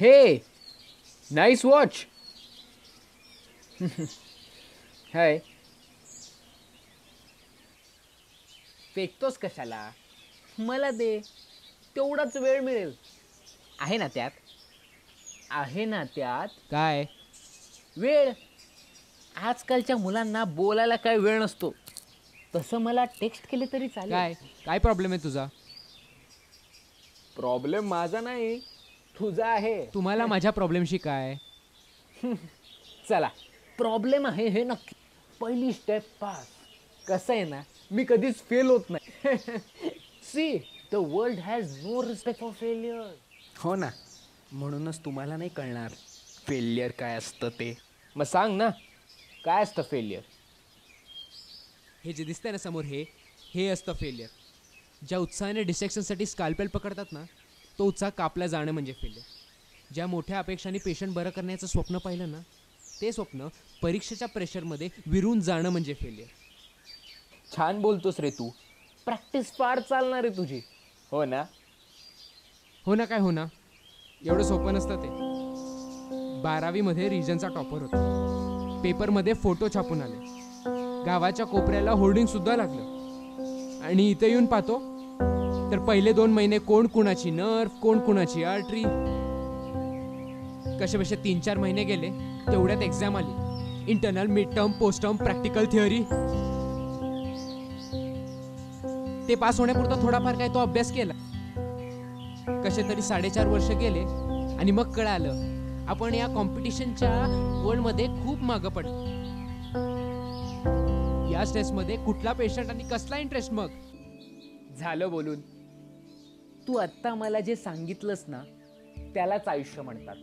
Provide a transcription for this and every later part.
Hey, nice watch. हाय. फेकतोस कशाला? मला दे. तेवढाच वेळ मिळेल. आहे ना त्यात? आहे ना त्यात? काय वेळ. आजकालच्या मुलांना बोलायला काय वेळ नसतो. तसं मला टेक्स्ट केले तरी चालेल. काय काय प्रॉब्लेम आहे तुझा? प्रॉब्लेम माझा नाही, तुझा आहे. तुम्हाला माझ्या प्रॉब्लेमशी काय? चला, प्रॉब्लेम आहे हे नक्की. पहिली स्टेप पास. कसं आहे ना, मी कधीच फेल होत नाही. See, the world has no respect for failure. हो ना, म्हणूनच तुम्हाला नाही कळणार फेल्युअर काय असतं ते. मग सांग ना, काय असतं फेल्युअर? हे जे दिसतंय ना समोर, हे असतं फेलियर. ज्या उत्साहाने डिसेक्शनसाठी स्काल्पेल पकडतात ना, तो उत्साह कापला जाणं म्हणजे फेलियर. ज्या मोठ्या अपेक्षांनी पेशंट बरं करण्याचं स्वप्न पाहिलं ना, ते स्वप्न परीक्षेच्या प्रेशरमध्ये विरून जाणं म्हणजे फेलियर. छान बोलतोस रे तू. प्रॅक्टिस फार चालणार आहे तुझी. हो ना? हो ना, काय हो ना, एवढं सोपं नसतं ते. 12वीमध्ये रिजनचा टॉपर होता. पेपरमध्ये फोटो छापून आले, गावाच्या कोपऱ्याला होर्डिंगसुद्धा लागलं. आणि इथे येऊन पाहतो तर पहिले 2 महिने कोण कुणाची नर्व, कोण कुणाची आर्टरी. कसे बसे 3-4 महिने गेले, तेवढ्यात एक्झाम आली. Internal, mid term, post term, practical, theory. ते पास होण्यापुरता थोडाफार काय तो अभ्यास केला. कसे तरी 4.5 वर्ष गेले आणि मग कळालं आपण या कॉम्पिटिशनच्या वर्ल्डमध्ये खूप मागं पडलो. या स्ट्रेसमध्ये कुठला पेशंट आणि कसला इंटरेस्ट? मग झालं बोलून. तू आत्ता मला जे सांगितलंस ना, त्यालाच आयुष्य म्हणतात.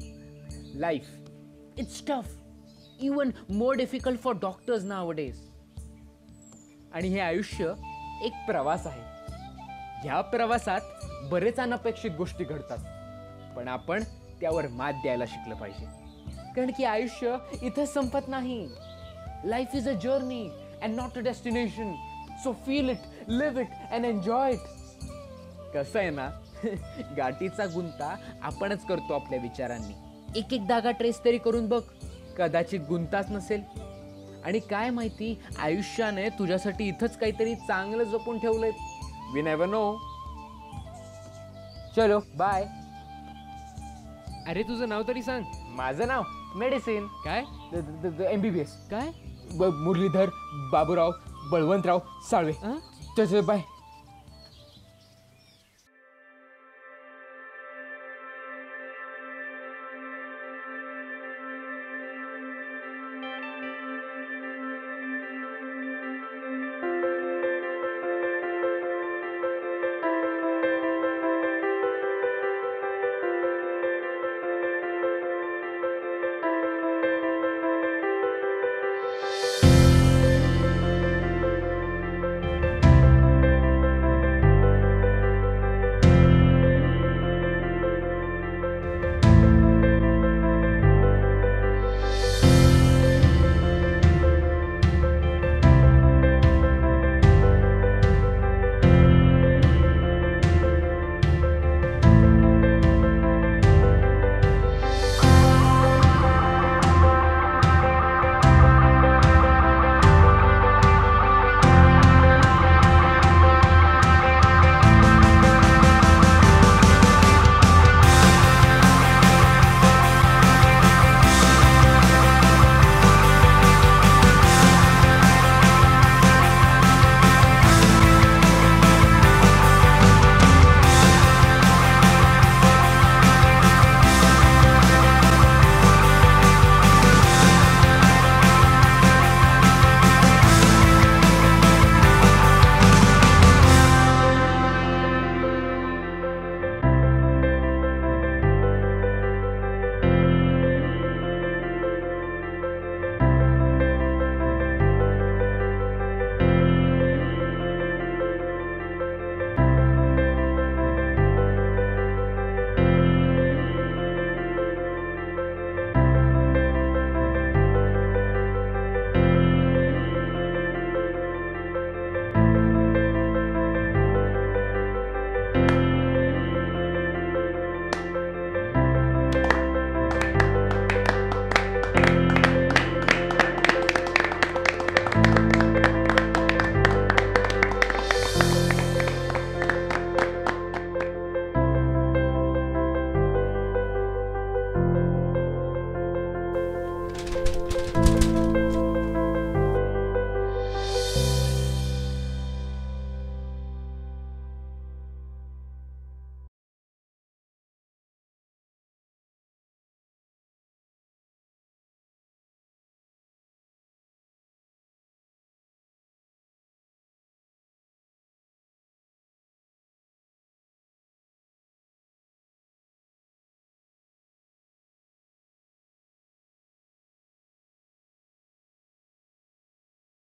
Life it's tough, even more difficult for doctors nowadays. आणि हे आयुष्य एक प्रवास आहे. ह्या प्रवासात बरेच अनपेक्षित गोष्टी घडतात, पण आपण त्यावर मात द्यायला शिकलं पाहिजे. कारण की आयुष्य इथं संपत नाही. Life is a journey and not a destination. So feel it, live it and enjoy it. कसं आहे ना, गाठीचा गुंता आपणच करतो आपल्या विचारांनी. एक एक धागा ट्रेस तरी करून बघ, कदाचित गुंताच नसेल. आणि काय माहिती, आयुष्याने तुझ्यासाठी इथंच काहीतरी चांगलं जपून ठेवलंय. We never know. चलो बाय. अरे तुझं नाव तरी सांग. माझं नाव मेडिसिन. काय? MBBS. काय? मुरलीधर बाबूराव बळवंतराव साळवे. अं? चल बाय.